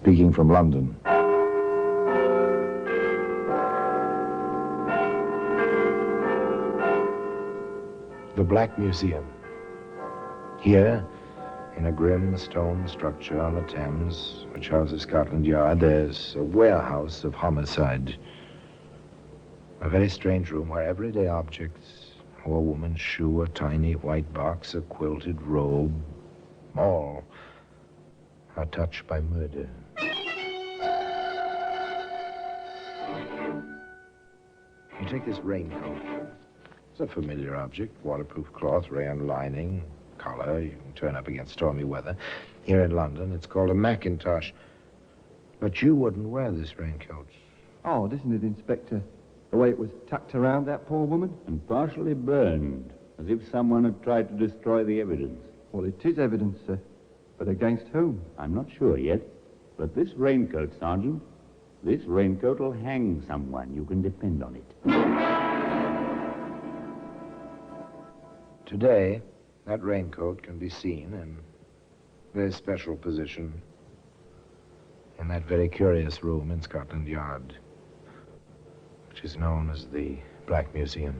speaking from London. The Black Museum. Here, in a grim stone structure on the Thames, which houses Scotland Yard, there's a warehouse of homicide. A very strange room where everyday objects, a woman's shoe, a tiny white box, a quilted robe, all are touched by murder. You take this raincoat. It's a familiar object, waterproof cloth, rayon lining, collar. You can turn up against stormy weather. Here in London, it's called a Macintosh. But you wouldn't wear this raincoat. Odd, isn't it, Inspector? The way it was tucked around that poor woman? And partially burned, as if someone had tried to destroy the evidence. Well, it is evidence, sir. But against whom? I'm not sure yet. But this raincoat, Sergeant, this raincoat will hang someone. You can depend on it. Today, that raincoat can be seen in a very special position in that very curious room in Scotland Yard, which is known as the Black Museum.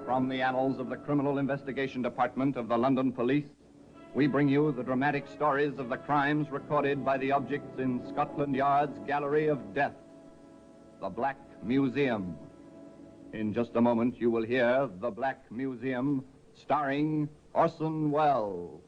From the annals of the Criminal Investigation Department of the London Police, we bring you the dramatic stories of the crimes recorded by the objects in Scotland Yard's Gallery of Death, the Black Museum. In just a moment, you will hear The Black Museum, starring Orson Welles.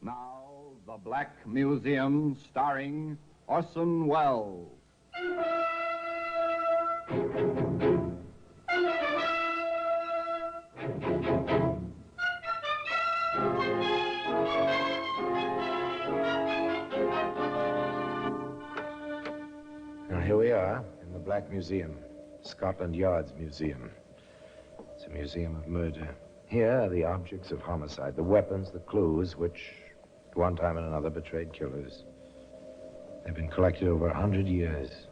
Now, The Black Museum, starring Orson Welles. Now, here we are in the Black Museum, Scotland Yard's museum. It's a museum of murder. Here are the objects of homicide, the weapons, the clues, which at one time and another betrayed killers. They've been collected over 100 years.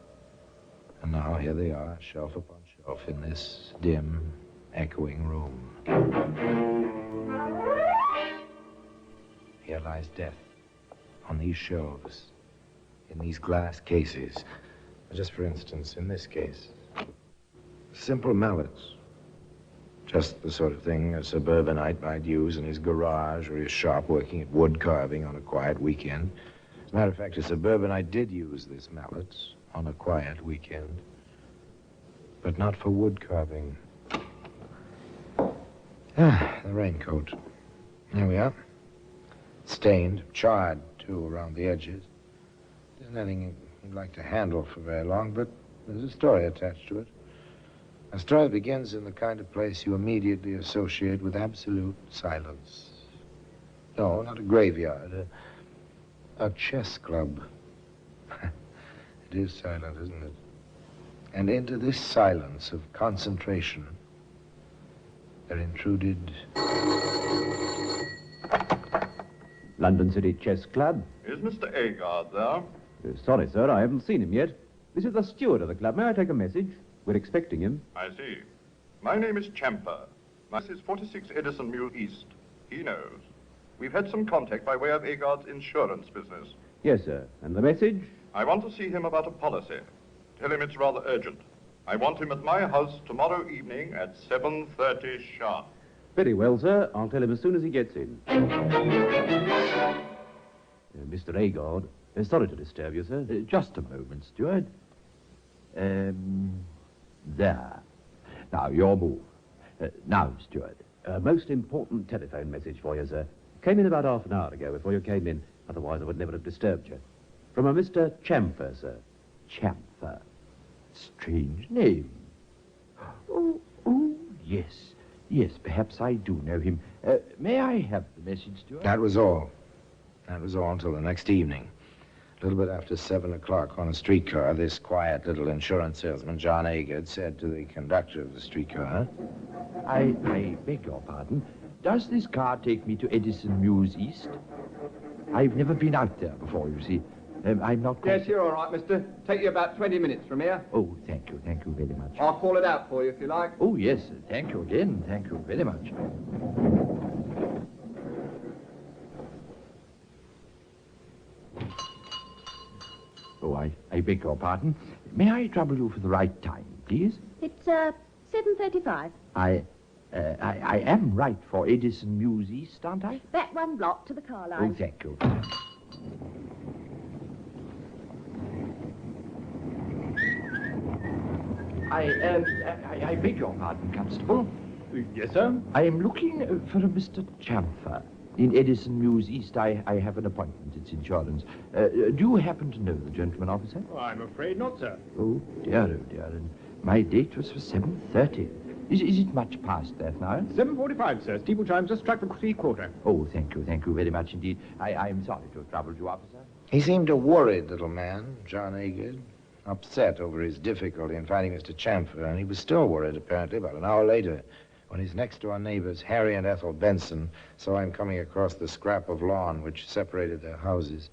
And now here they are, shelf upon shelf, in this dim, echoing room. Here lies death on these shelves, in these glass cases. Just for instance, in this case, simple mallets. Just the sort of thing a suburbanite might use in his garage or his shop working at wood carving on a quiet weekend. As a matter of fact, a suburbanite did use this mallet on a quiet weekend, but not for wood carving. Ah, the raincoat. There we are. Stained, charred, too, around the edges. Isn't anything you'd like to handle for very long, but there's a story attached to it. A story that begins in the kind of place you immediately associate with absolute silence. No, not a graveyard, a chess club. It is silent, isn't it? And into this silence of concentration, there intruded... London City Chess Club. Is Mr. Agard there? Sorry, sir, I haven't seen him yet. This is the steward of the club. May I take a message? We're expecting him. I see. My name is Champer. This is 46 Edison Mule East. He knows. We've had some contact by way of Agard's insurance business. Yes, sir. And the message? I want to see him about a policy. Tell him it's rather urgent. I want him at my house tomorrow evening at 7:30 sharp. Very well, sir. I'll tell him as soon as he gets in. Mr. Agard, sorry to disturb you, sir. Just a moment, Steward. There. Now, your move. Now, Steward. A most important telephone message for you, sir. Came in about half an hour ago before you came in. Otherwise, I would never have disturbed you. From a Mr. Chamfer, sir. Chamfer. Strange name. Oh, yes. Yes, perhaps I do know him. May I have the message, Steward? That was all. That was all until the next evening. A little bit after 7 o'clock on a streetcar, this quiet little insurance salesman, John Agard, said to the conductor of the streetcar, I beg your pardon. Does this car take me to Edison Mews East? I've never been out there before, you see. I'm not... Yes, you're all right, mister. Take you about 20 minutes from here. Oh, thank you very much. I'll call it out for you if you like. Oh, yes, thank you again. Thank you very much. Oh, I beg your pardon. May I trouble you for the right time, please? It's 7:35. I am right for Edison Mews East, aren't I? That one block to the car line. Oh, thank you. I beg your pardon, Constable. Yes, sir? I am looking for a Mr. Chamfer. In Edison Mews East, I have an appointment. It's insurance. Do you happen to know the gentleman, officer? Oh, I'm afraid not, sir. Oh, dear. And my date was for 7:30. Is it much past that now? 7:45, sir. Steeple chimes just struck the 3/4. Oh, thank you very much indeed. I'm sorry to have troubled you, officer. he seemed a worried little man, John Agard, upset over his difficulty in finding Mr. Chamfer, and he was still worried, apparently, about an hour later, when his next-door neighbors, Harry and Ethel Benson, saw him coming across the scrap of lawn which separated their houses.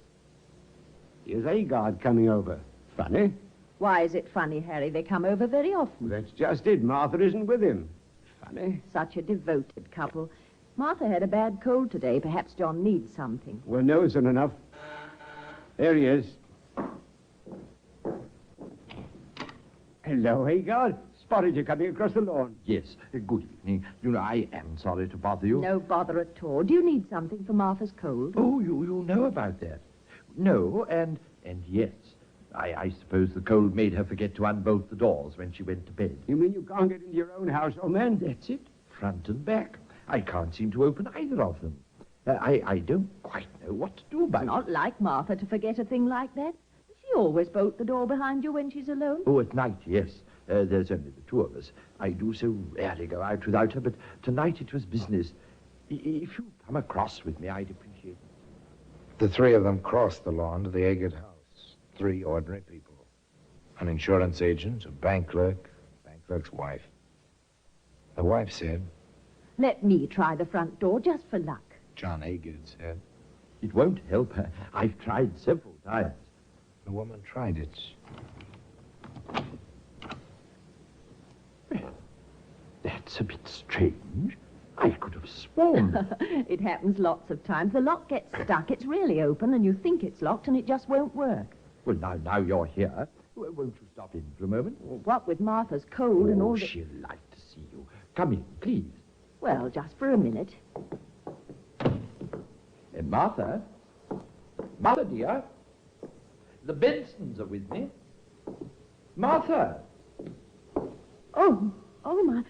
Here's Agard coming over. Funny. Why is it funny, Harry? They come over very often. That's just it. Martha isn't with him. Funny. Such a devoted couple. Martha had a bad cold today. Perhaps John needs something. Well, no isn't enough. There he is. Hello, Agard. Spotted you coming across the lawn. Yes, good evening. You know, I am sorry to bother you. No bother at all. Do you need something for Martha's cold? Oh, you know about that. No, and yes. I suppose the cold made her forget to unbolt the doors when she went to bed. You mean you can't get into your own house, old man? That's it, front and back. I can't seem to open either of them. I don't quite know what to do about it. Not like Martha to forget a thing like that. She always bolt the door behind you when she's alone. Oh, at night, yes. There's only the two of us. I do so rarely go out without her, but tonight it was business. If you come across with me, I'd appreciate it. The three of them crossed the lawn to the Agard house. 3 ordinary people. An insurance agent, a bank clerk's wife. The wife said, Let me try the front door just for luck. John Agard said. It won't help her. I've tried several times. The woman tried it. Well, that's a bit strange. I could have sworn. It happens lots of times. The lock gets stuck. It's really open, and you think it's locked, and it just won't work. Well, now you're here. Won't you stop in for a moment? What with Martha's cold and all that... she'll like to see you. Come in, please. Well, just for a minute. Martha? Martha, dear? The Bensons are with me. Martha! Oh, my...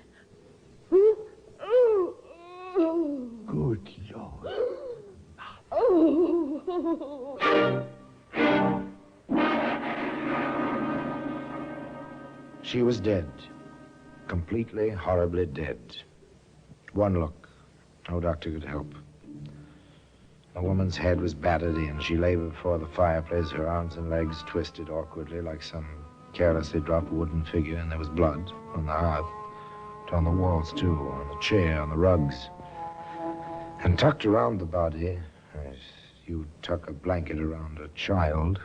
Good Lord. Oh. She was dead. Completely, horribly dead. One look. No doctor could help. The woman's head was battered in. She lay before the fireplace, her arms and legs twisted awkwardly like some carelessly dropped wooden figure, and there was blood on the hearth, on the walls, too, on the chair, on the rugs. And tucked around the body, as you tuck a blanket around a child,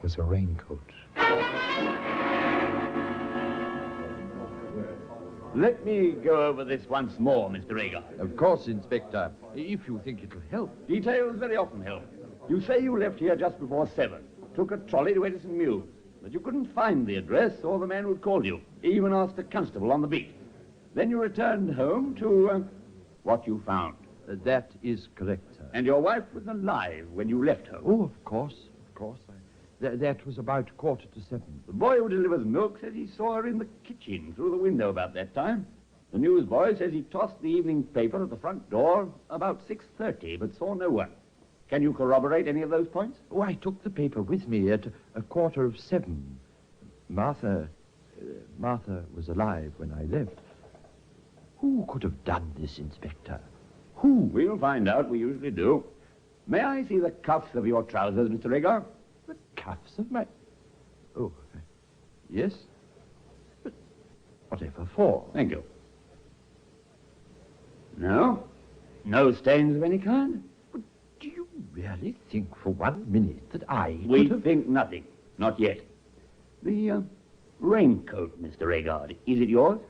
was a raincoat. Let me go over this once more, Mr. Raincoat. Of course, Inspector, if you think it'll help. Details very often help. You say you left here just before 7. Took a trolley to Edison Mews. but you couldn't find the address or the man who'd called you. Even asked a constable on the beat. Then you returned home to what you found. That is correct, sir. And your wife was alive when you left home. Oh, of course. That was about 7:15. The boy who delivers milk says he saw her in the kitchen through the window about that time. The newsboy says he tossed the evening paper at the front door about 6:30, but saw no one. Can you corroborate any of those points? Oh, I took the paper with me at 7:15. Martha was alive when I left. Who could have done this, Inspector? Who? We'll find out. We usually do. May I see the cuffs of your trousers, Mr. Rhaegar? The cuffs of my... Oh, yes? But whatever for? Thank you. No? No stains of any kind? But do you really think for 1 minute that I We could have... think nothing. Not yet. The raincoat, Mr. Rhaegar, is it yours?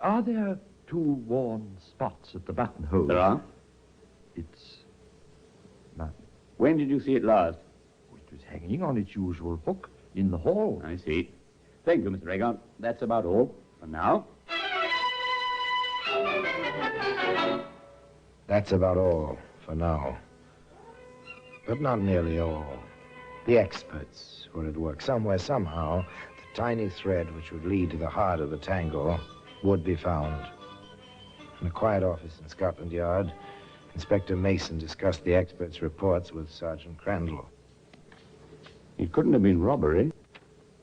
Are there 2 worn spots at the buttonhole? There are. It's... mine. When did you see it last? It was hanging on its usual hook in the hall. I see. Thank you, Mr. Rhaegar. That's about all for now. That's about all for now. But not nearly all. The experts were at work. Somewhere, somehow, the tiny thread which would lead to the heart of the tangle would be found. In a quiet office in Scotland Yard, Inspector Mason discussed the experts' reports with Sergeant Crandall. It couldn't have been robbery.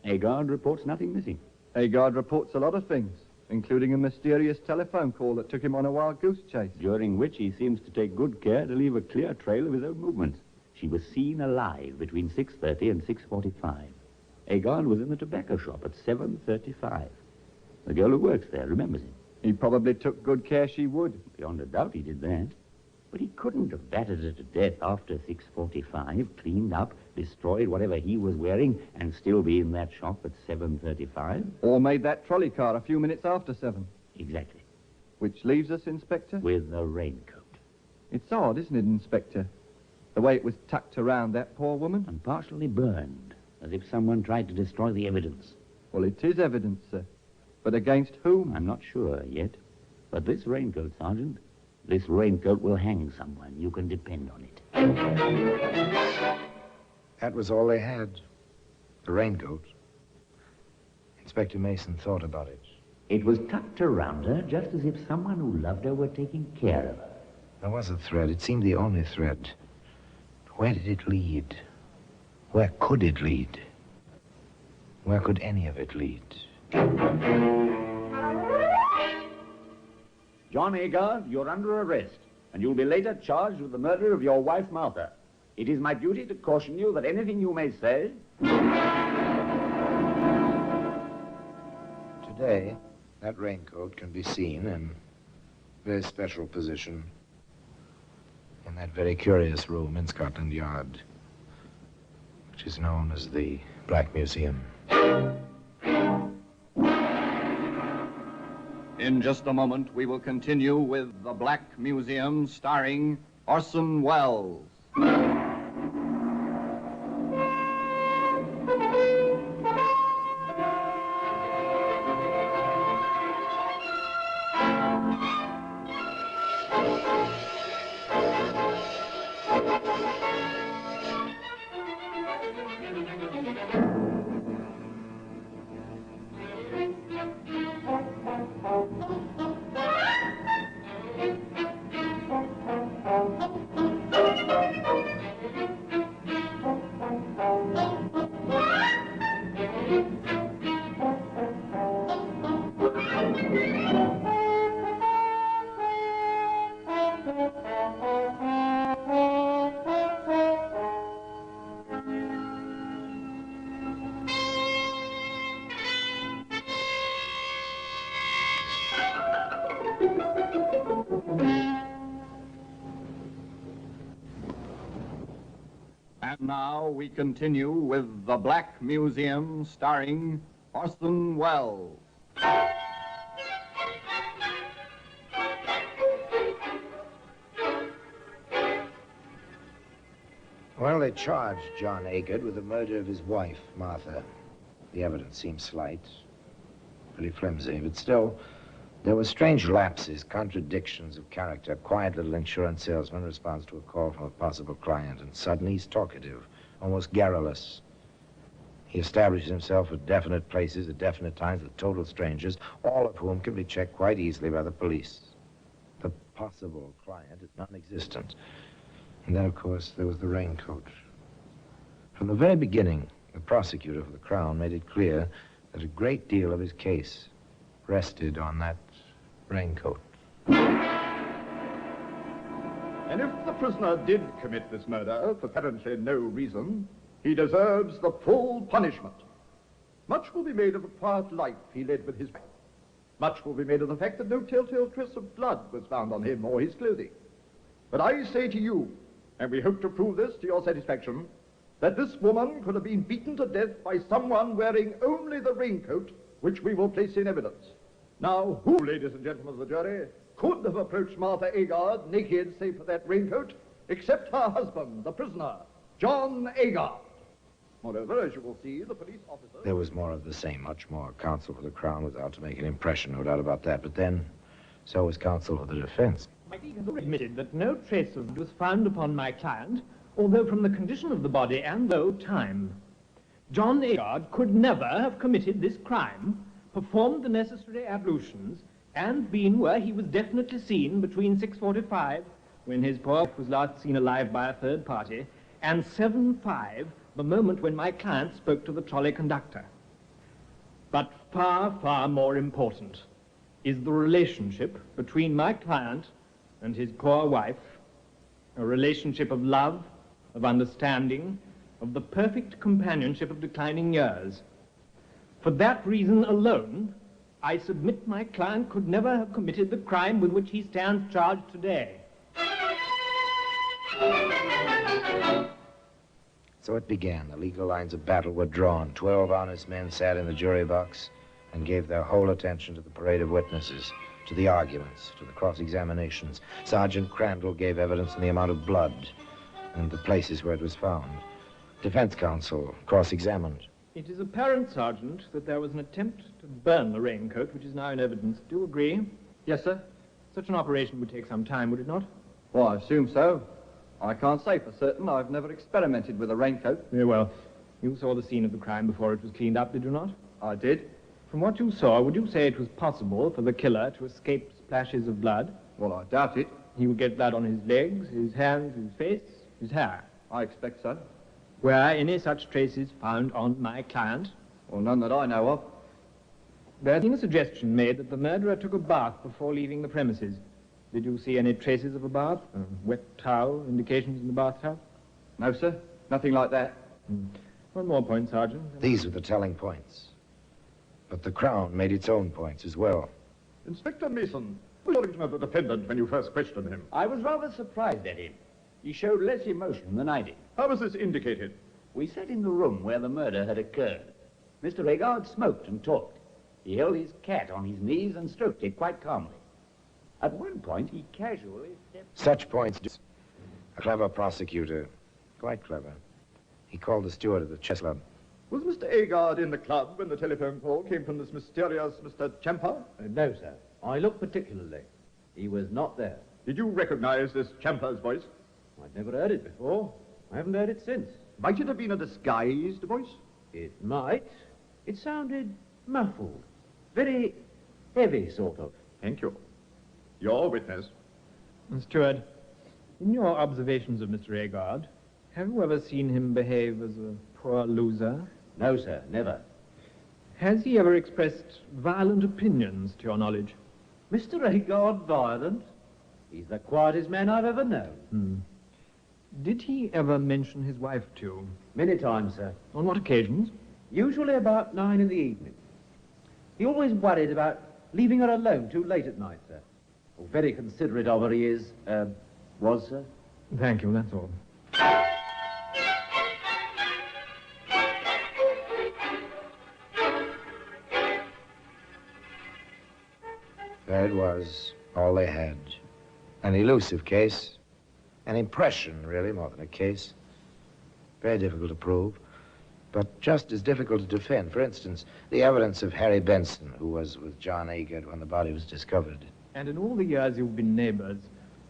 Agard reports nothing missing. Agard reports a lot of things, including a mysterious telephone call that took him on a wild goose chase. During which he seems to take good care to leave a clear trail of his own movements. She was seen alive between 6:30 and 6:45. Agard was in the tobacco shop at 7:35. The girl who works there remembers him. He probably took good care she would. Beyond a doubt he did that. But he couldn't have battered her to death after 6:45, cleaned up, destroyed whatever he was wearing, and still be in that shop at 7:35. Or made that trolley car a few minutes after 7. Exactly. Which leaves us, Inspector? With a raincoat. It's odd, isn't it, Inspector? The way it was tucked around that poor woman. And partially burned, as if someone tried to destroy the evidence. Well, it is evidence, sir. But against whom? I'm not sure yet. But this raincoat, Sergeant, this raincoat will hang someone. You can depend on it. That was all they had. The raincoat. Inspector Mason thought about it. It was tucked around her just as if someone who loved her were taking care of her. There was a thread. It seemed the only thread. Where did it lead? Where could it lead? Where could any of it lead? John Agard, you're under arrest, and you'll be later charged with the murder of your wife, Martha. It is my duty to caution you that anything you may say... Today, that raincoat can be seen in a very special position in that very curious room in Scotland Yard, which is known as the Black Museum. In just a moment, we will continue with The Black Museum, starring Orson Welles. And now we continue with The Black Museum, starring Orson Welles. Well, they charged John Agard with the murder of his wife, Martha. The evidence seemed slight, pretty flimsy, but still, there were strange lapses, contradictions of character. Quiet little insurance salesman responds to a call from a possible client, and suddenly he's talkative, almost garrulous. He establishes himself at definite places, at definite times, with total strangers, all of whom can be checked quite easily by the police. The possible client is non-existent. And then, of course, there was the raincoat. From the very beginning, the prosecutor for the Crown made it clear that a great deal of his case rested on that raincoat. And if the prisoner did commit this murder for apparently no reason, he deserves the full punishment. Much will be made of the quiet life he led with his wife. Much will be made of the fact that no telltale trace of blood was found on him or his clothing. But I say to you, and we hope to prove this to your satisfaction, that this woman could have been beaten to death by someone wearing only the raincoat, which we will place in evidence. Now, who, ladies and gentlemen of the jury, could have approached Martha Agard naked save for that raincoat, except her husband, the prisoner, John Agard? Moreover, as you will see, the police officer... There was more of the same, much more. Counsel for the Crown was out to make an impression, no doubt about that. But then, so was counsel for the defense. My client has admitted that no trace of it was found upon my client, although from the condition of the body and though time. John Agard could never have committed this crime, performed the necessary ablutions, and been where he was definitely seen between 6:45, when his poor wife was last seen alive by a third party, and 7:05, the moment when my client spoke to the trolley conductor. But far, far more important is the relationship between my client and his poor wife, a relationship of love, of understanding, of the perfect companionship of declining years. For that reason alone, I submit my client could never have committed the crime with which he stands charged today. So it began. The legal lines of battle were drawn. 12 honest men sat in the jury box and gave their whole attention to the parade of witnesses, to the arguments, to the cross-examinations. Sergeant Crandall gave evidence on the amount of blood and the places where it was found. Defense counsel cross-examined. It is apparent, Sergeant, that there was an attempt to burn the raincoat, which is now in evidence. Do you agree? Yes, sir. Such an operation would take some time, would it not? Well, I assume so. I can't say for certain. I've never experimented with a raincoat. Very well. You saw the scene of the crime before it was cleaned up, did you not? I did. From what you saw, would you say it was possible for the killer to escape splashes of blood? Well, I doubt it. He would get blood on his legs, his hands, his face, his hair. I expect so. Were any such traces found on my client? Well, none that I know of. There's been a suggestion made that the murderer took a bath before leaving the premises. Did you see any traces of a bath? A wet towel, indications in the bathtub? No, sir. Nothing like that. One more point, Sergeant. These were the telling points. But the Crown made its own points as well. Inspector Mason, what was your impression of the defendant when you first questioned him? I was rather surprised at him. He showed less emotion than I did. How was this indicated? We sat in the room where the murder had occurred. Mr. Agard smoked and talked. He held his cat on his knees and stroked it quite calmly. At one point, he casually stepped... Such points do... A clever prosecutor, quite clever. He called the steward of the chess club. Was Mr. Agard in the club when the telephone call came from this mysterious Mr. Champa? No, sir. I looked particularly. He was not there. Did you recognize this Champa's voice? I'd never heard it before. I haven't heard it since. Might it have been a disguised voice? It might. It sounded muffled. Very heavy, sort of. Thank you. Your witness. Steward, in your observations of Mr. Agard, have you ever seen him behave as a poor loser? No, sir, never. Has he ever expressed violent opinions, to your knowledge? Mr. Agard violent? He's the quietest man I've ever known. Did he ever mention his wife to you? Many times, sir. On what occasions? Usually about 9 in the evening. He always worried about leaving her alone too late at night, sir. Oh, very considerate of her he is, was, sir. Thank you, that's all. There it was, all they had. An elusive case. An impression, really, more than a case. Very difficult to prove. but just as difficult to defend. For instance, the evidence of Harry Benson, who was with John Agard when the body was discovered. And in all the years you've been neighbors,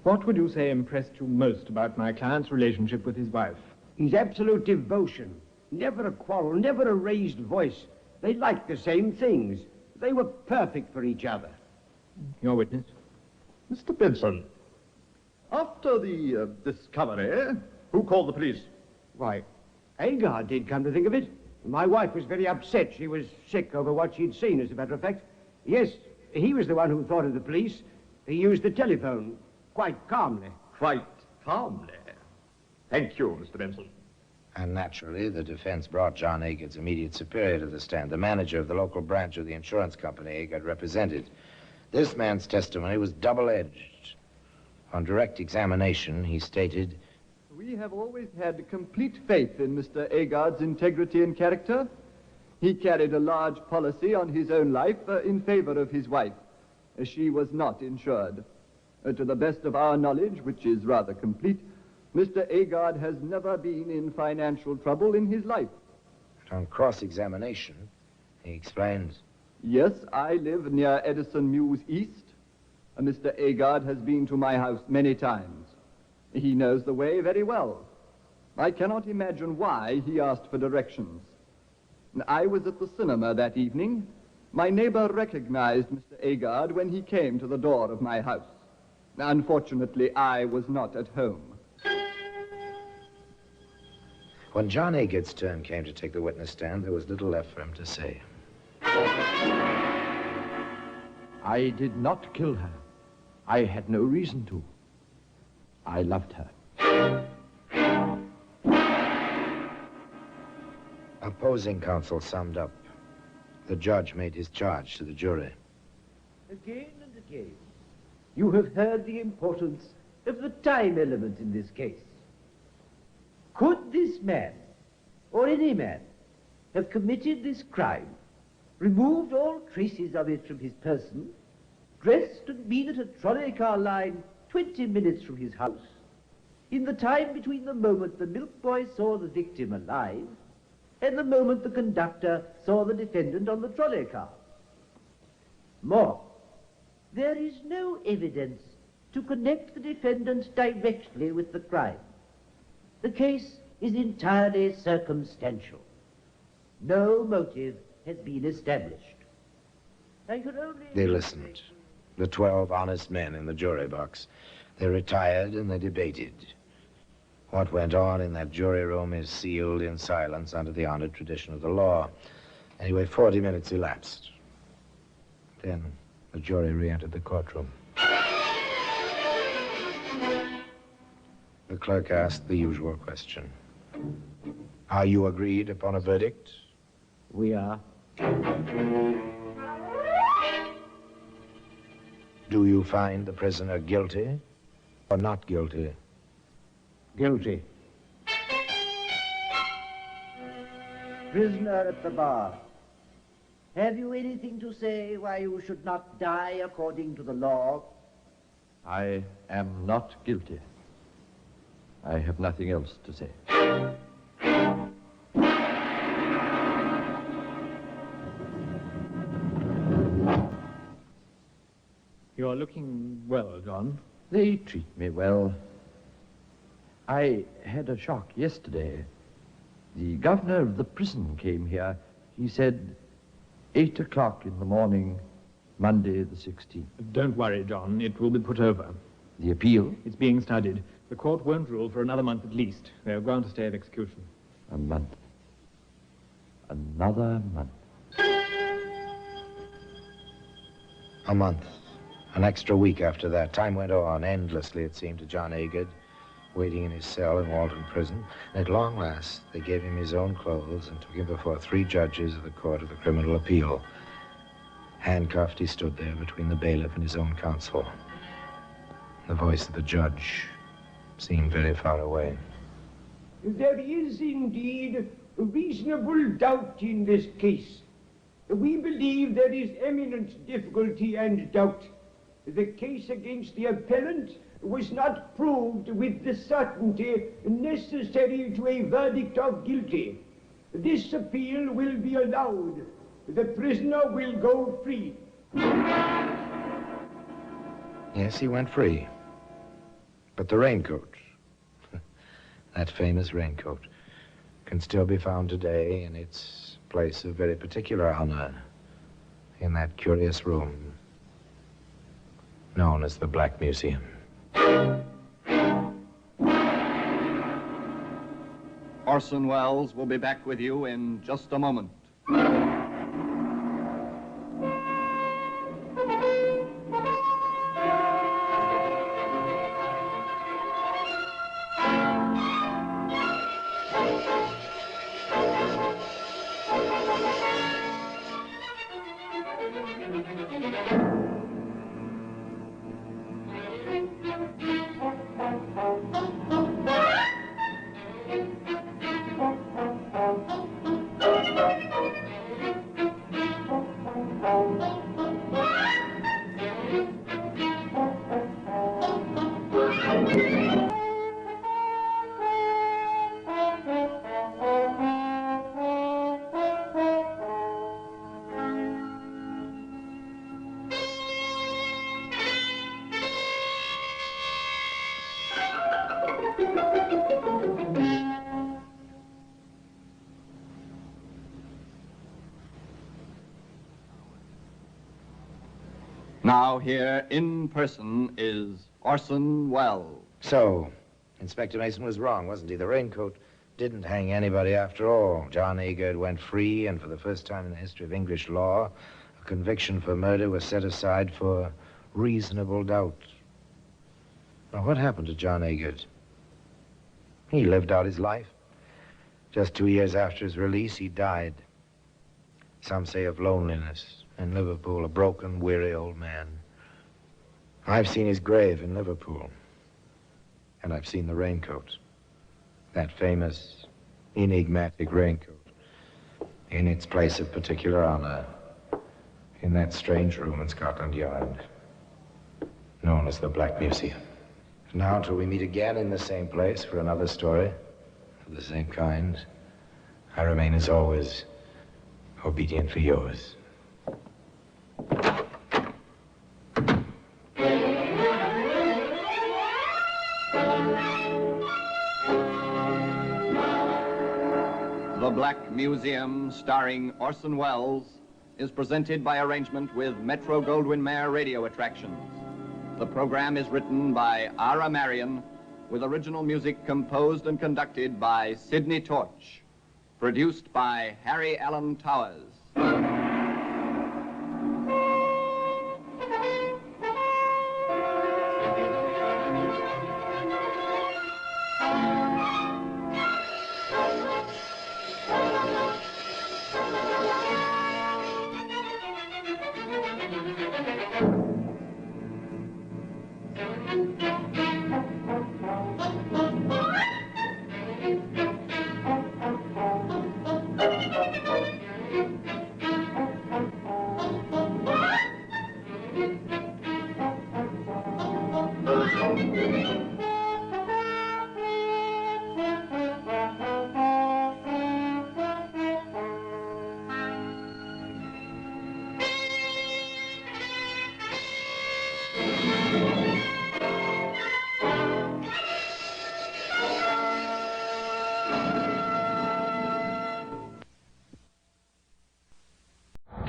what would you say impressed you most about my client's relationship with his wife? His absolute devotion. Never a quarrel, never a raised voice. They liked the same things. They were perfect for each other. Your witness? Mr. Benson, after the discovery, who called the police? Why, Agard did, come to think of it. My wife was very upset. She was sick over what she'd seen, as a matter of fact. Yes, he was the one who thought of the police. He used the telephone quite calmly. Quite calmly. Thank you, Mr. Benson. And naturally, the defense brought John Agard's immediate superior to the stand, the manager of the local branch of the insurance company Agard represented. This man's testimony was double-edged. On direct examination, he stated, We have always had complete faith in Mr. Agard's integrity and character. He carried a large policy on his own life in favor of his wife. She was not insured. To the best of our knowledge, which is rather complete, Mr. Agard has never been in financial trouble in his life. but on cross-examination, he explained, Yes, I live near Edison Mews East. Mr. Agard has been to my house many times. He knows the way very well. I cannot imagine why he asked for directions. I was at the cinema that evening. My neighbor recognized Mr. Agard when he came to the door of my house. Unfortunately, I was not at home. When John Agard's turn came to take the witness stand, there was little left for him to say. I did not kill her. I had no reason to. I loved her. Opposing counsel summed up. The judge made his charge to the jury. Again and again, you have heard the importance of the time element in this case. Could this man, or any man, have committed this crime, removed all traces of it from his person, dressed and been at a trolley car line 20 minutes from his house, in the time between the moment the milk boy saw the victim alive and the moment the conductor saw the defendant on the trolley car? More, there is no evidence to connect the defendant directly with the crime. The case is entirely circumstantial. No motive has been established. I could only... They listened. The 12 honest men in the jury box. They retired and they debated. What went on in that jury room is sealed in silence under the honored tradition of the law. Anyway, 40 minutes elapsed. Then the jury re-entered the courtroom. The clerk asked the usual question. Are you agreed upon a verdict? We are. Do you find the prisoner guilty or not guilty? Guilty. Prisoner at the bar, have you anything to say why you should not die according to the law? I am not guilty. I have nothing else to say. You're looking well, John. They treat me well. I had a shock yesterday. The governor of the prison came here. He said 8 o'clock in the morning, Monday the 16th. Don't worry, John. It will be put over. The appeal? It's being studied. The court won't rule for another month at least. They're going to stay of execution. A month. Another month. A month. An extra week after that. Time went on endlessly, it seemed, to John Agard, waiting in his cell in Walton Prison. And at long last, they gave him his own clothes and took him before 3 judges of the Court of the Criminal Appeal. Handcuffed, he stood there between the bailiff and his own counsel. The voice of the judge seemed very far away. There is indeed reasonable doubt in this case. We believe there is eminent difficulty and doubt. The case against the appellant was not proved with the certainty necessary to a verdict of guilty. This appeal will be allowed. The prisoner will go free. Yes, he went free. But the raincoat, that famous raincoat, can still be found today in its place of very particular honor in that curious room known as the Black Museum. Orson Welles will be back with you in just a moment. Now here in person is Orson Welles. So, Inspector Mason was wrong, wasn't he? The raincoat didn't hang anybody after all. John Agard went free, and for the first time in the history of English law, a conviction for murder was set aside for reasonable doubt. Now, what happened to John Agard? He lived out his life. Just 2 years after his release, he died. Some say of loneliness. In Liverpool, a broken, weary old man. I've seen his grave in Liverpool. And I've seen the raincoat. That famous, enigmatic raincoat. In its place of particular honor. In that strange room in Scotland Yard. Known as the Black Museum. Now, till we meet again in the same place for another story of the same kind, I remain as always, obediently yours. The Black Museum, starring Orson Welles, is presented by arrangement with Metro-Goldwyn-Mayer Radio Attractions. The program is written by Ara Marion, with original music composed and conducted by Sidney Torch. Produced by Harry Allen Towers.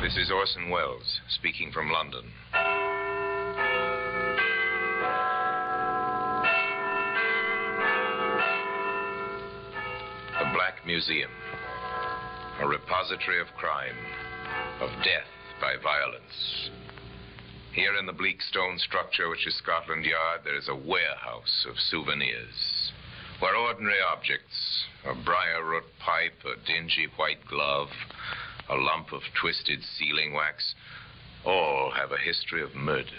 This is Orson Welles, speaking from London. The Black Museum, a repository of crime, of death by violence. Here in the bleak stone structure which is Scotland Yard, there is a warehouse of souvenirs, where ordinary objects, a briar-root pipe, a dingy white glove, a lump of twisted sealing wax, all have a history of murder.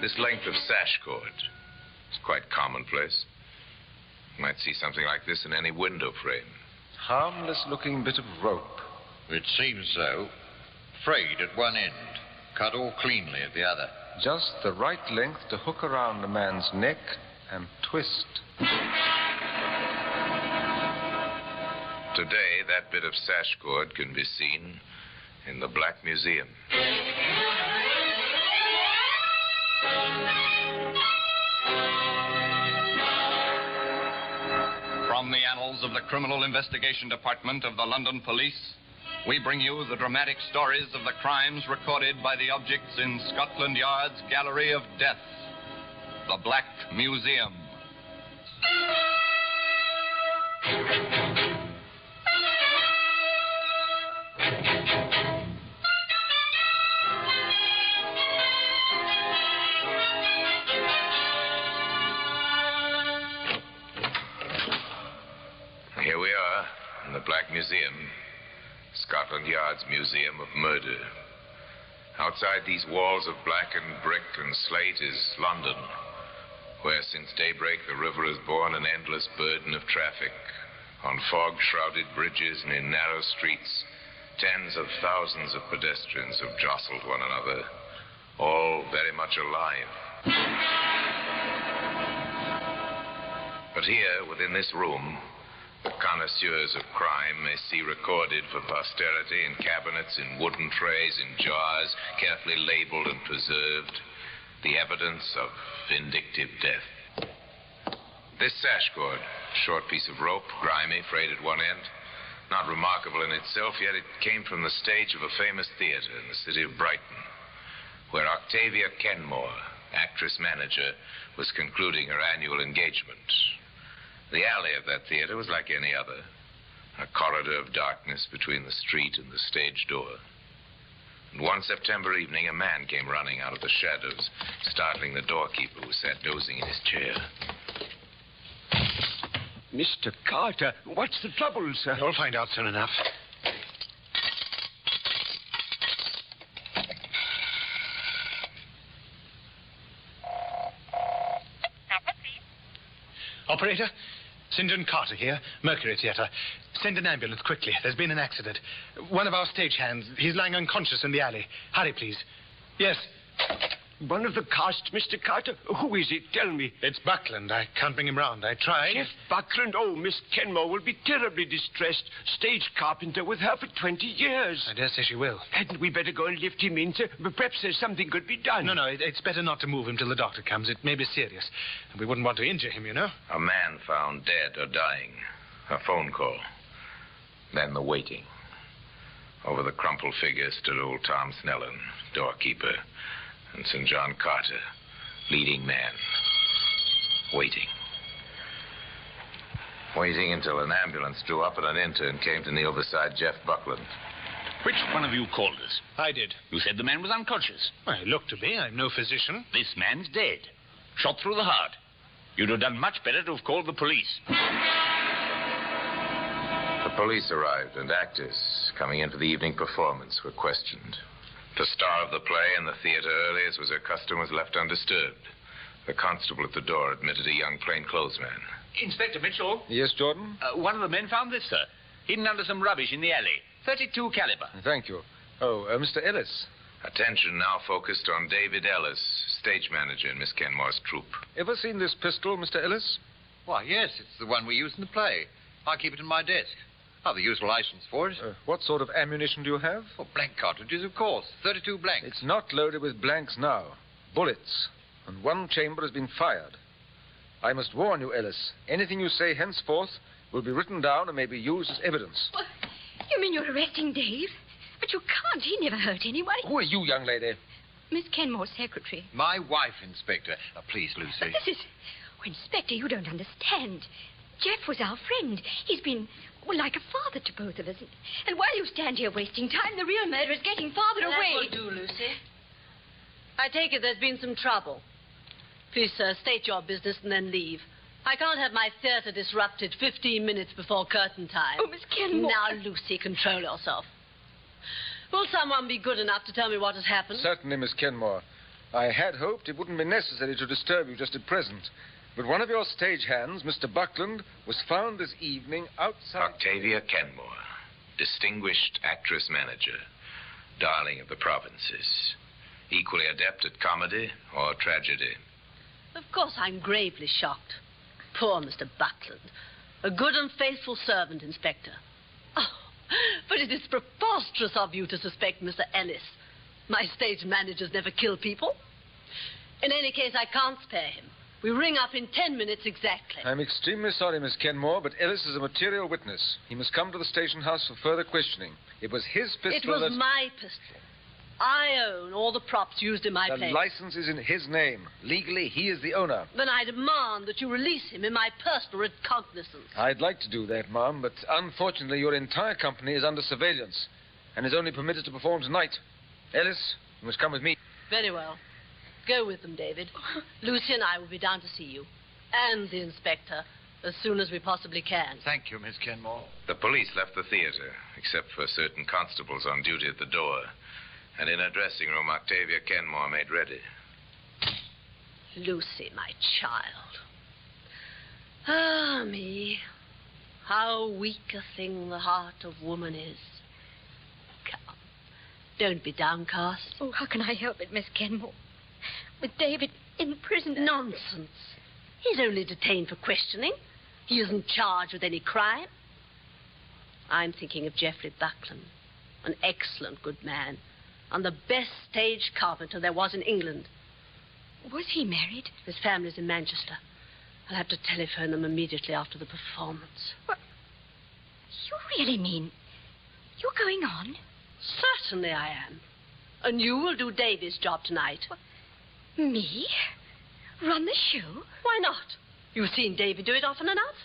This length of sash cord is quite commonplace. You might see something like this in any window frame. Harmless-looking bit of rope. It seems so. Frayed at one end, cut all cleanly at the other. Just the right length to hook around a man's neck and twist. Today, that bit of sash cord can be seen in the Black Museum. From the annals of the Criminal Investigation Department of the London Police, we bring you the dramatic stories of the crimes recorded by the objects in Scotland Yard's Gallery of Death, the Black Museum. Here we are in the Black Museum, Scotland Yard's Museum of Murder. Outside these walls of blackened brick and slate is London, where since daybreak the river has borne an endless burden of traffic. On fog-shrouded bridges and in narrow streets, tens of thousands of pedestrians have jostled one another, all very much alive. But here, within this room, the connoisseurs of crime may see recorded for posterity in cabinets, in wooden trays, in jars, carefully labeled and preserved, the evidence of vindictive death. This sash cord, short piece of rope, grimy, frayed at one end, not remarkable in itself, yet it came from the stage of a famous theater in the city of Brighton, where Octavia Kenmore, actress-manager, was concluding her annual engagement. The alley of that theater was like any other, a corridor of darkness between the street and the stage door. And one September evening, a man came running out of the shadows, startling the doorkeeper who sat dozing in his chair. Mr. Carter, what's the trouble, sir? You'll find out soon enough. Operator, St. John Carter here, Mercury Theatre. Send an ambulance quickly. There's been an accident. One of our stagehands, he's lying unconscious in the alley. Hurry, please. Yes. One of the cast, Mr. Carter? Who is it? Tell me. It's Buckland. I can't bring him round. I tried. Jeff Buckland? Oh, Miss Kenmore will be terribly distressed. Stage carpenter with her for 20 years. I dare say she will. Hadn't we better go and lift him in, sir? Perhaps there's something could be done. No, it's better not to move him till the doctor comes. It may be serious. And we wouldn't want to injure him, you know. A man found dead or dying. A phone call. Then the waiting. Over the crumpled figure stood old Tom Snellen, doorkeeper, and St. John Carter, leading man, waiting. Waiting until an ambulance drew up and an intern came to kneel beside Jeff Buckland. Which one of you called us? I did. You said the man was unconscious. Well, he looked to me. I'm no physician. This man's dead. Shot through the heart. You'd have done much better to have called the police. The police arrived, and actors coming in for the evening performance were questioned. The star of the play in the theater early, as was her custom, was left undisturbed. The constable at the door admitted a young plainclothesman. Inspector Mitchell? Yes, Jordan? One of the men found this, sir. Hidden under some rubbish in the alley. .32 caliber. Thank you. Oh, Mr. Ellis. Attention now focused on David Ellis, stage manager in Miss Kenmore's troupe. Ever seen this pistol, Mr. Ellis? Why, yes, it's the one we use in the play. I keep it in my desk. I've the usual license for it. What sort of ammunition do you have? Oh, blank cartridges, of course. 32 blanks. It's not loaded with blanks now. Bullets. And one chamber has been fired. I must warn you, Ellis. Anything you say henceforth will be written down and may be used as evidence. What? You mean you're arresting Dave? But you can't. He never hurt anybody. Who are you, young lady? Miss Kenmore's secretary. My wife, Inspector. Please, Lucy. But this is... Oh, Inspector, you don't understand. Jeff was our friend. He's been, well, like a father to both of us. And while you stand here wasting time, the real murderer's getting farther away. That will do, Lucy. I take it there's been some trouble. Please, sir, state your business and then leave. I can't have my theater disrupted 15 minutes before curtain time. Oh, Miss Kenmore. Now, Lucy, control yourself. Will someone be good enough to tell me what has happened? Certainly, Miss Kenmore. I had hoped it wouldn't be necessary to disturb you just at present. But one of your stagehands, Mr. Buckland, was found this evening outside... Octavia Kenmore, distinguished actress-manager, darling of the provinces, equally adept at comedy or tragedy. Of course, I'm gravely shocked. Poor Mr. Buckland. A good and faithful servant, Inspector. Oh, but it is preposterous of you to suspect Mr. Ellis. My stage managers never kill people. In any case, I can't spare him. We ring up in 10 minutes exactly. I'm extremely sorry, Miss Kenmore, but Ellis is a material witness. He must come to the station house for further questioning. It was his pistol. It was my pistol. I own all the props used in my play. The license is in his name. Legally, he is the owner. Then I demand that you release him in my personal recognizance. I'd like to do that, ma'am, but unfortunately your entire company is under surveillance and is only permitted to perform tonight. Ellis, you must come with me. Very well. Go with them, David. Lucy and I will be down to see you. And the inspector, as soon as we possibly can. Thank you, Miss Kenmore. The police left the theater, except for certain constables on duty at the door. And in her dressing room, Octavia Kenmore made ready. Lucy, my child. Ah, me. How weak a thing the heart of woman is. Come. Don't be downcast. Oh, how can I help it, Miss Kenmore? With David in prison. Nonsense. He's only detained for questioning. He isn't charged with any crime. I'm thinking of Geoffrey Buckland, an excellent good man, and the best stage carpenter there was in England. Was he married? His family's in Manchester. I'll have to telephone them immediately after the performance. What? You really mean you're going on? Certainly I am. And you will do Davy's job tonight. What? Me? Run the show? Why not? You've seen Davy do it often enough.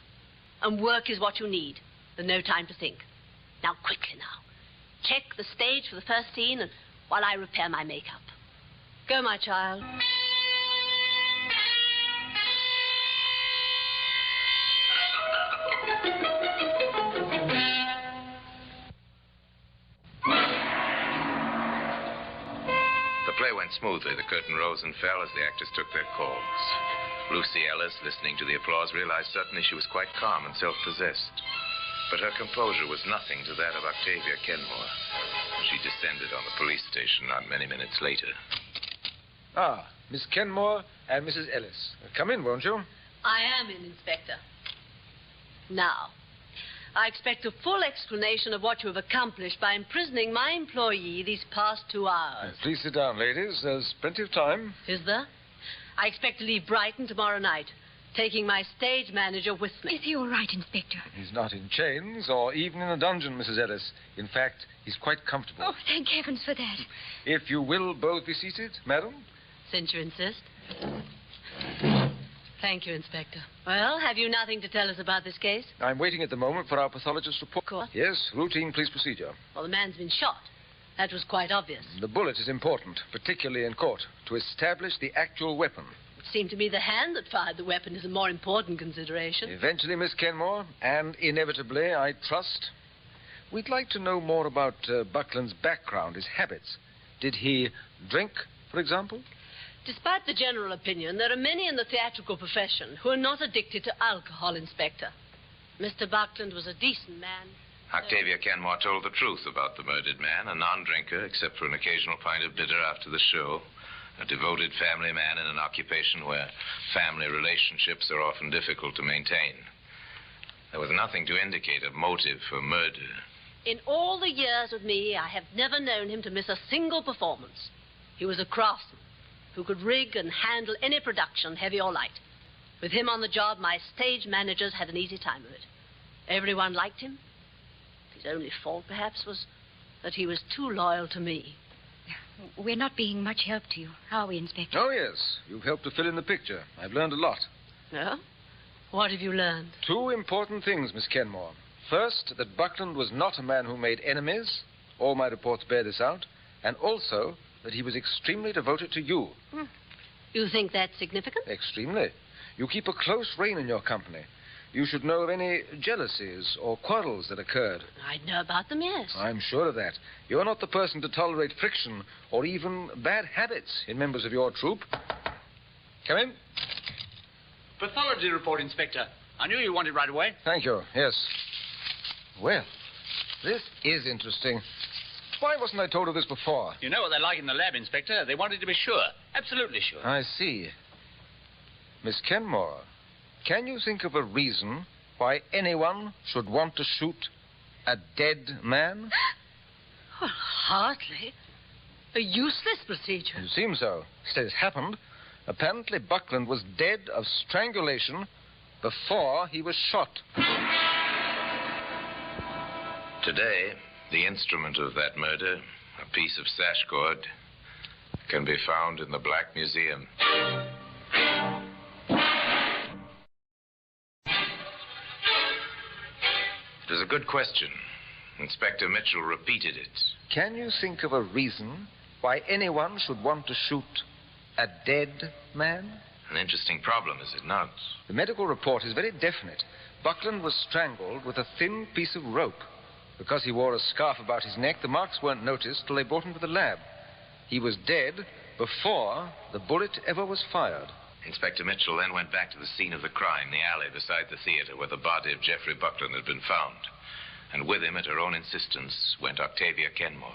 And work is what you need. There's no time to think. Now, quickly now. Check the stage for the first scene and while I repair my makeup. Go, my child. The play went smoothly. The curtain rose and fell as the actors took their calls. Lucy Ellis, listening to the applause, realized suddenly she was quite calm and self-possessed. But her composure was nothing to that of Octavia Kenmore. She descended on the police station not many minutes later. Ah, Miss Kenmore and Mrs. Ellis. Come in, won't you? I am in, Inspector. Now, I expect a full explanation of what you have accomplished by imprisoning my employee these past 2 hours. Please sit down, ladies. There's plenty of time. Is there? I expect to leave Brighton tomorrow night, taking my stage manager with me. Is he all right, Inspector? He's not in chains or even in a dungeon, Mrs. Ellis. In fact, he's quite comfortable. Oh, thank heavens for that. If you will both be seated, madam. Since you insist. Thank you, Inspector. Well, have you nothing to tell us about this case? I'm waiting at the moment for our pathologist's report. Court? Yes, routine police procedure. Well, the man's been shot. That was quite obvious. The bullet is important, particularly in court, to establish the actual weapon. It seemed to me the hand that fired the weapon is a more important consideration. Eventually, Miss Kenmore, and inevitably, I trust, we'd like to know more about Buckland's background, his habits. Did he drink, for example? Despite the general opinion, there are many in the theatrical profession who are not addicted to alcohol, Inspector. Mr. Buckland was a decent man. Octavia Kenmore told the truth about the murdered man, a non-drinker, except for an occasional pint of bitter after the show, a devoted family man in an occupation where family relationships are often difficult to maintain. There was nothing to indicate a motive for murder. In all the years with me, I have never known him to miss a single performance. He was a craftsman who could rig and handle any production, heavy or light. With him on the job, my stage managers had an easy time of it. Everyone liked him. His only fault, perhaps, was that he was too loyal to me. We're not being much help to you, are we, Inspector? Oh, yes. You've helped to fill in the picture. I've learned a lot. No? What have you learned? 2 important things, Miss Kenmore. First, that Buckland was not a man who made enemies. All my reports bear this out. And also that he was extremely devoted to you. You think that's significant? Extremely. You keep a close rein in your company. You should know of any jealousies or quarrels that occurred. I'd know about them, yes. I'm sure of that. You're not the person to tolerate friction or even bad habits in members of your troupe. Come in. Pathology report, Inspector. I knew you wanted right away. Thank you. Yes. Well, this is interesting. Why wasn't I told of this before? You know what they're like in the lab, Inspector. They wanted to be sure. Absolutely sure. I see. Miss Kenmore, can you think of a reason why anyone should want to shoot a dead man? Well, hardly. A useless procedure. It seems so. Instead, it happened. Apparently, Buckland was dead of strangulation before he was shot. Today, the instrument of that murder, a piece of sash cord, can be found in the Black Museum. It was a good question. Inspector Mitchell repeated it. Can you think of a reason why anyone should want to shoot a dead man? An interesting problem, is it not? The medical report is very definite. Buckland was strangled with a thin piece of rope. Because he wore a scarf about his neck, the marks weren't noticed till they brought him to the lab. He was dead before the bullet ever was fired. Inspector Mitchell then went back to the scene of the crime, the alley beside the theater where the body of Geoffrey Buckland had been found. And with him, at her own insistence, went Octavia Kenmore.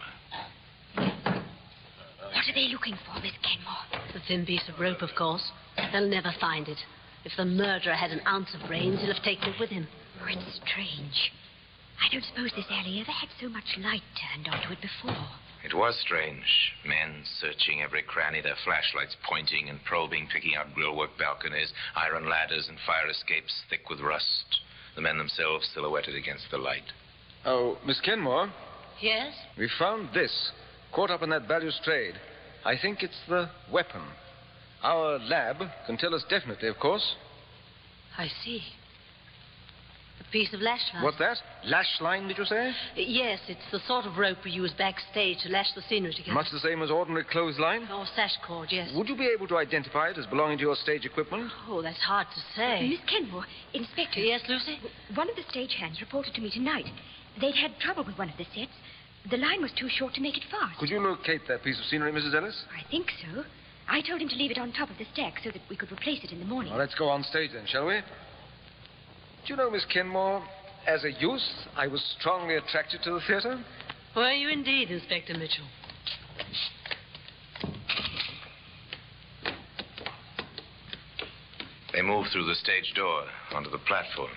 What are they looking for, Miss Kenmore? The thin piece of rope, of course. They'll never find it. If the murderer had an ounce of brains, he'll have taken it with him. Oh, it's strange. I don't suppose this alley ever had so much light turned onto it before. It was strange. Men searching every cranny, their flashlights pointing and probing, picking out grillwork balconies, iron ladders and fire escapes thick with rust. The men themselves silhouetted against the light. Oh, Miss Kenmore? Yes? We found this, caught up in that balustrade. I think it's the weapon. Our lab can tell us definitely, of course. I see. A piece of lash line. What's that? Lash line, did you say? Yes, it's the sort of rope we use backstage to lash the scenery together. Much the same as ordinary clothesline? Or sash cord, yes. Would you be able to identify it as belonging to your stage equipment? Oh, that's hard to say. Miss Kenmore, Inspector. Yes, Lucy? One of the stagehands reported to me tonight. They'd had trouble with one of the sets. The line was too short to make it fast. Could you locate that piece of scenery, Mrs. Ellis? I think so. I told him to leave it on top of the stack so that we could replace it in the morning. Well, let's go on stage then, shall we? Do you know, Miss Kenmore, as a youth, I was strongly attracted to the theater. Were you indeed, Inspector Mitchell? They moved through the stage door onto the platform.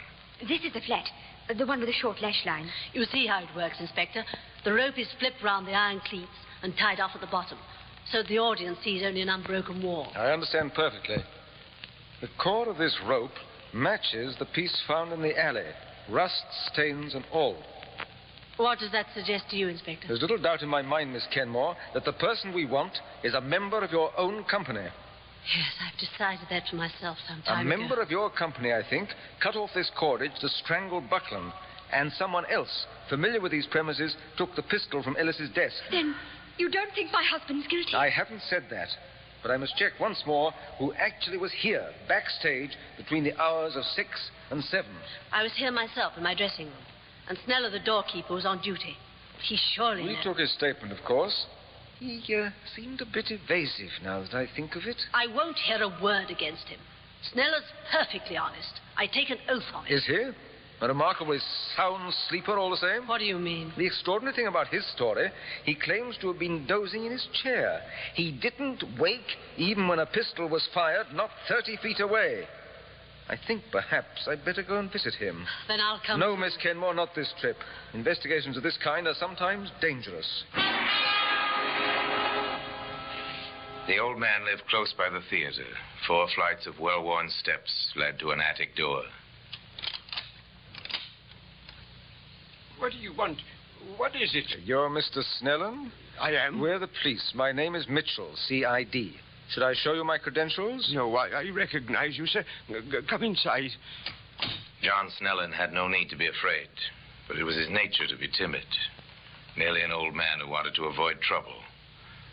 This is the flat, the one with the short lash line. You see how it works, Inspector. The rope is flipped round the iron cleats and tied off at the bottom, so the audience sees only an unbroken wall. I understand perfectly. The cord of this rope matches the piece found in the alley. Rust, stains, and all. What does that suggest to you, Inspector? There's little doubt in my mind, Miss Kenmore, that the person we want is a member of your own company. Yes, I've decided that for myself some time ago. A member of your company, I think, cut off this cordage to strangle Buckland. And someone else, familiar with these premises, took the pistol from Ellis's desk. Then you don't think my husband's guilty? I haven't said that. But I must check once more who actually was here, backstage, between the hours of 6 and 7. I was here myself in my dressing room. And Sneller, the doorkeeper, was on duty. He surely... We took his statement, of course. He seemed a bit evasive now that I think of it. I won't hear a word against him. Sneller's perfectly honest. I take an oath on it. Is he? A remarkably sound sleeper all the same? What do you mean? The extraordinary thing about his story, he claims to have been dozing in his chair. He didn't wake even when a pistol was fired not 30 feet away. I think perhaps I'd better go and visit him. Then I'll come... No, Miss Kenmore, not this trip. Investigations of this kind are sometimes dangerous. The old man lived close by the theater. 4 flights of well-worn steps led to an attic door. What do you want? What is it? You're Mr. Snellen? I am. We're the police. My name is Mitchell, C.I.D. Should I show you my credentials? No, I recognize you, sir. Come inside. John Snellen had no need to be afraid, but it was his nature to be timid. Merely an old man who wanted to avoid trouble.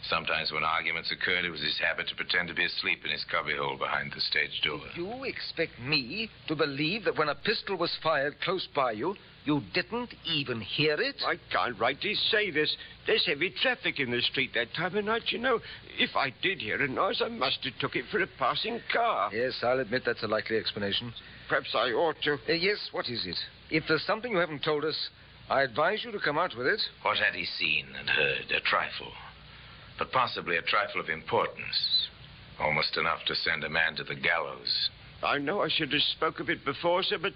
Sometimes when arguments occurred, it was his habit to pretend to be asleep in his cubbyhole behind the stage door. You expect me to believe that when a pistol was fired close by you, you didn't even hear it? I can't rightly say this. There's heavy traffic in the street that time of night, you know. If I did hear a noise, I must have took it for a passing car. Yes, I'll admit that's a likely explanation. Perhaps I ought to. Yes, what is it? If there's something you haven't told us, I advise you to come out with it. What had he seen and heard? A trifle. But possibly a trifle of importance. Almost enough to send a man to the gallows. I know I should have spoke of it before, sir, but,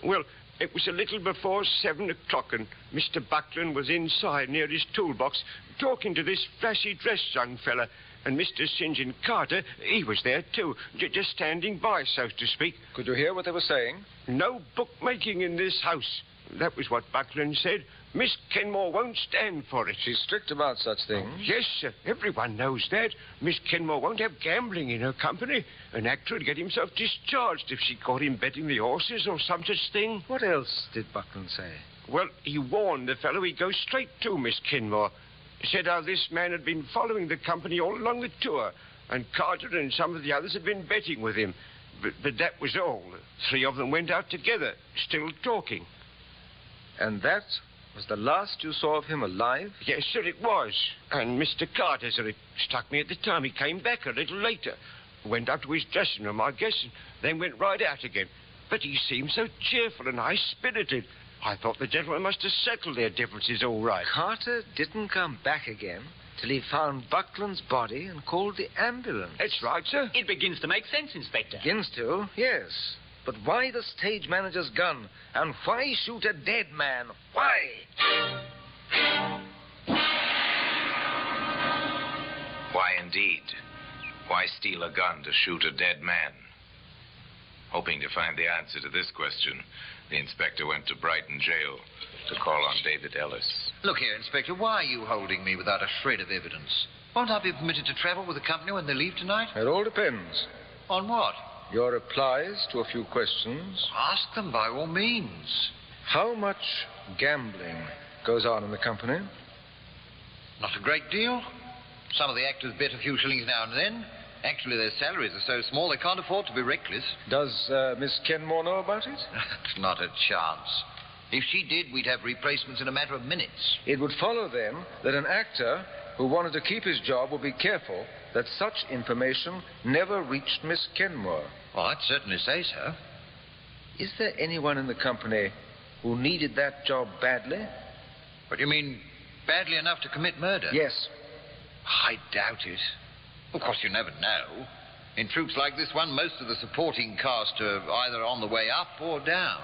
well, it was a little before 7 o'clock, and Mr. Buckland was inside near his toolbox talking to this flashy-dressed young fella. And Mr. St. John Carter, he was there too, just standing by, so to speak. Could you hear what they were saying? No bookmaking in this house. That was what Buckland said. Miss Kenmore won't stand for it. She's strict about such things. Yes, sir. Everyone knows that. Miss Kenmore won't have gambling in her company. An actor would get himself discharged if she caught him betting the horses or some such thing. What else did Buckland say? Well, he warned the fellow he'd go straight to Miss Kenmore. Said how this man had been following the company all along the tour, and Carter and some of the others had been betting with him. But that was all. 3 of them went out together, still talking. And that was the last you saw of him alive? Yes, sir, it was. And Mr. Carter, sir, it struck me at the time. He came back a little later. Went up to his dressing room, I guess, and then went right out again. But he seemed so cheerful and high-spirited. I thought the gentlemen must have settled their differences all right. Carter didn't come back again till he found Buckland's body and called the ambulance. That's right, sir. It begins to make sense, Inspector. Begins to, yes. But why the stage manager's gun? And why shoot a dead man? Why? Why indeed? Why steal a gun to shoot a dead man? Hoping to find the answer to this question, the inspector went to Brighton jail to call on David Ellis. Look here, Inspector, why are you holding me without a shred of evidence? Won't I be permitted to travel with the company when they leave tonight? It all depends. On what? Your replies to a few questions. Ask them by all means. How much gambling goes on in the company? Not a great deal. Some of the actors bet a few shillings now and then. Actually, their salaries are so small they can't afford to be reckless. Does Miss Kenmore know about it? Not a chance. If she did, we'd have replacements in a matter of minutes. It would follow, then, that an actor who wanted to keep his job would be careful that such information never reached Miss Kenmore. Well, I'd certainly say so. Is there anyone in the company who needed that job badly? What do you mean, badly enough to commit murder? Yes. I doubt it. Of course, you never know. In troops like this one, most of the supporting cast are either on the way up or down.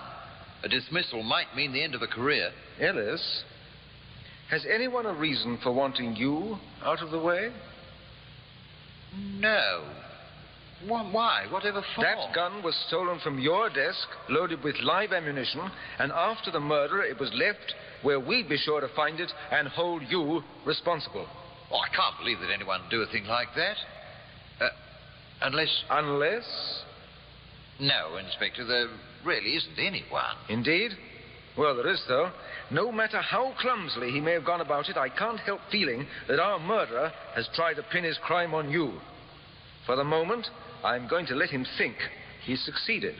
A dismissal might mean the end of a career. Ellis, has anyone a reason for wanting you out of the way? No. Why? Whatever for? That gun was stolen from your desk, loaded with live ammunition, and after the murder, it was left where we'd be sure to find it and hold you responsible. Oh, I can't believe that anyone would do a thing like that. Unless... Unless? No, Inspector, there really isn't anyone. Indeed? Well, there is, though. No matter how clumsily he may have gone about it, I can't help feeling that our murderer has tried to pin his crime on you. For the moment, I'm going to let him think he's succeeded.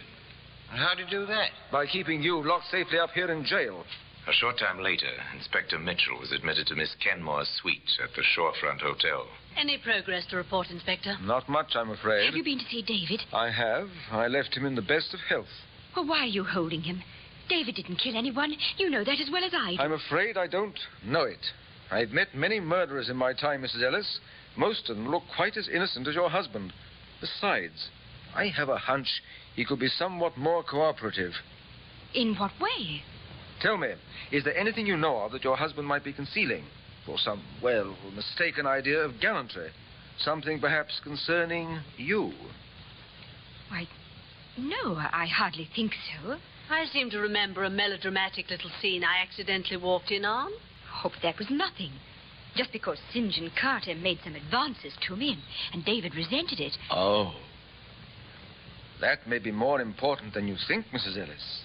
How did he do that? By keeping you locked safely up here in jail. A short time later, Inspector Mitchell was admitted to Miss Kenmore's suite at the Shorefront Hotel. Any progress to report, Inspector? Not much, I'm afraid. Have you been to see David? I have. I left him in the best of health. Well, why are you holding him? David didn't kill anyone. You know that as well as I do. I'm afraid I don't know it. I've met many murderers in my time, Mrs. Ellis. Most of them look quite as innocent as your husband. Besides, I have a hunch he could be somewhat more cooperative. In what way? Tell me, is there anything you know of that your husband might be concealing? For some, well, mistaken idea of gallantry? Something perhaps concerning you? Why, no, I hardly think so. I seem to remember a melodramatic little scene I accidentally walked in on. I hope that was nothing. Just because St. John Carter made some advances to me, and David resented it. Oh. That may be more important than you think, Mrs. Ellis.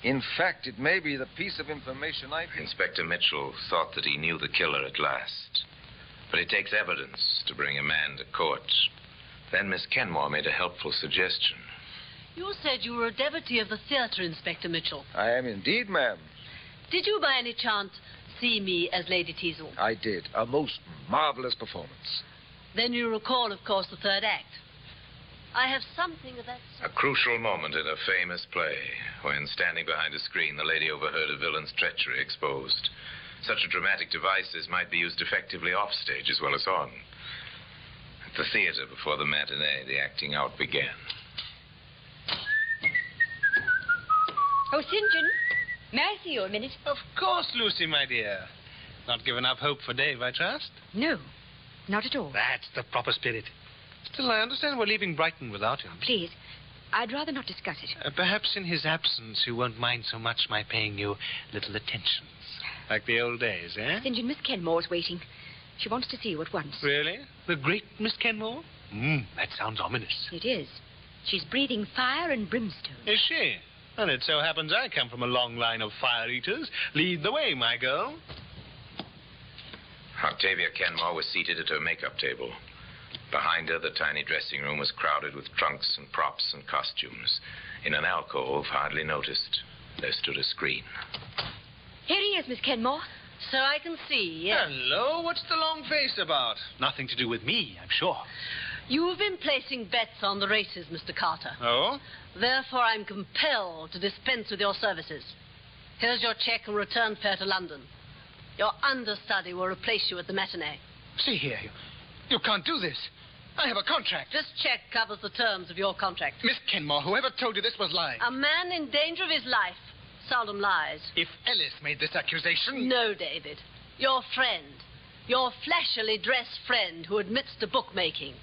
In fact, it may be the piece of information I... Inspector Mitchell thought that he knew the killer at last. But it takes evidence to bring a man to court. Then Miss Kenmore made a helpful suggestion. You said you were a devotee of the theatre, Inspector Mitchell. I am indeed, ma'am. Did you by any chance see me as Lady Teazle? I did. A most marvelous performance. Then you recall, of course, the third act. I have something of that sort. A crucial moment in a famous play, when standing behind a screen, the lady overheard a villain's treachery exposed. Such a dramatic device as might be used effectively off stage as well as on. the theater before the matinee, the acting out began. Oh, St. John, may I see you a minute? Of course, Lucy, my dear. Not given up hope for Dave, I trust? No, not at all. That's the proper spirit. Still, I understand we're leaving Brighton without him. Please, I'd rather not discuss it. Perhaps in his absence you won't mind so much my paying you little attentions. Like the old days, eh? St. John, Miss Kenmore's waiting. She wants to see you at once. Really? The great Miss Kenmore? That sounds ominous. It is. She's breathing fire and brimstone. Is she? And it so happens I come from a long line of fire-eaters. Lead the way, my girl. Octavia Kenmore was seated at her makeup table. Behind her, the tiny dressing room was crowded with trunks and props and costumes. In an alcove, hardly noticed, there stood a screen. Here he is, Miss Kenmore. So I can see, yes. Hello, what's the long face about? Nothing to do with me, I'm sure. You've been placing bets on the races, Mr. Carter. Oh? Therefore, I'm compelled to dispense with your services. Here's your check and return fare to London. Your understudy will replace you at the matinee. See here, you can't do this. I have a contract. This check covers the terms of your contract. Miss Kenmore, whoever told you this was lying? A man in danger of his life seldom lies. If Ellis made this accusation... No, David. Your friend. Your flashily dressed friend who admits to bookmaking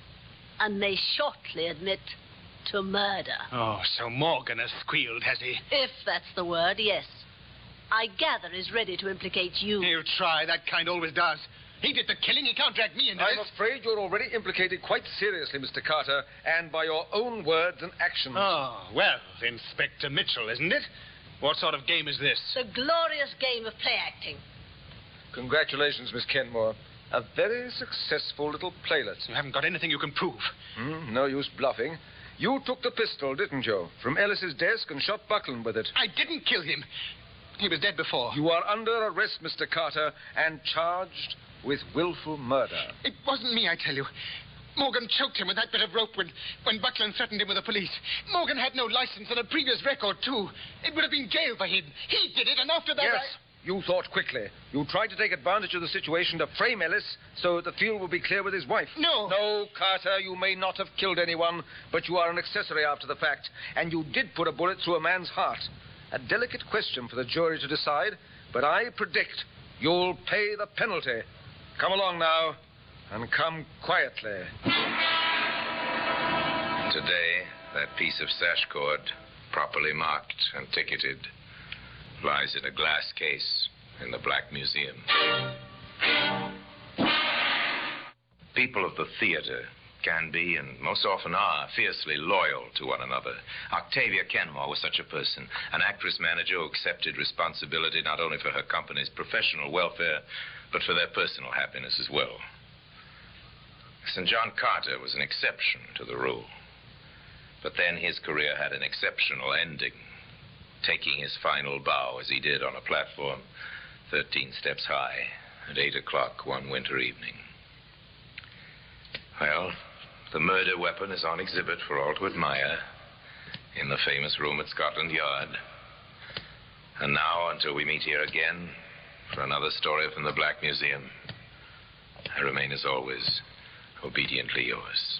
and may shortly admit to murder. Oh, so Morgan has squealed, has he? If that's the word, yes. I gather he's ready to implicate you. He'll try. That kind always does. He did the killing. He can't drag me into I'm this. afraid you're already implicated quite seriously, Mr. Carter, and by your own words and actions. Oh, well, Inspector Mitchell, isn't it? What sort of game is this? The glorious game of play acting. Congratulations, Miss Kenmore. A very successful little playlet. You haven't got anything you can prove. No use bluffing. You took the pistol, didn't you, from Ellis's desk and shot Buckland with it. I didn't kill him. He was dead before. You are under arrest, Mr. Carter, and charged with willful murder. It wasn't me, I tell you. Morgan choked him with that bit of rope when Buckland threatened him with the police. Morgan had no license and a previous record, too. It would have been jail for him. He did it, and after that Yes, you thought quickly. You tried to take advantage of the situation to frame Ellis so the field would be clear with his wife. No. No, Carter, you may not have killed anyone, but you are an accessory after the fact, and you did put a bullet through a man's heart. A delicate question for the jury to decide, but I predict you'll pay the penalty. Come along now, and come quietly. Today, that piece of sash cord, properly marked and ticketed, lies in a glass case in the Black Museum. People of the theater can be, and most often are, fiercely loyal to one another. Octavia Kenmore was such a person, an actress-manager who accepted responsibility not only for her company's professional welfare, but for their personal happiness as well. St. John Carter was an exception to the rule. But then his career had an exceptional ending, taking his final bow as he did on a platform 13 steps high at 8 o'clock one winter evening. Well, the murder weapon is on exhibit for all to admire in the famous room at Scotland Yard. And now, until we meet here again for another story from the Black Museum, I remain, as always, obediently yours.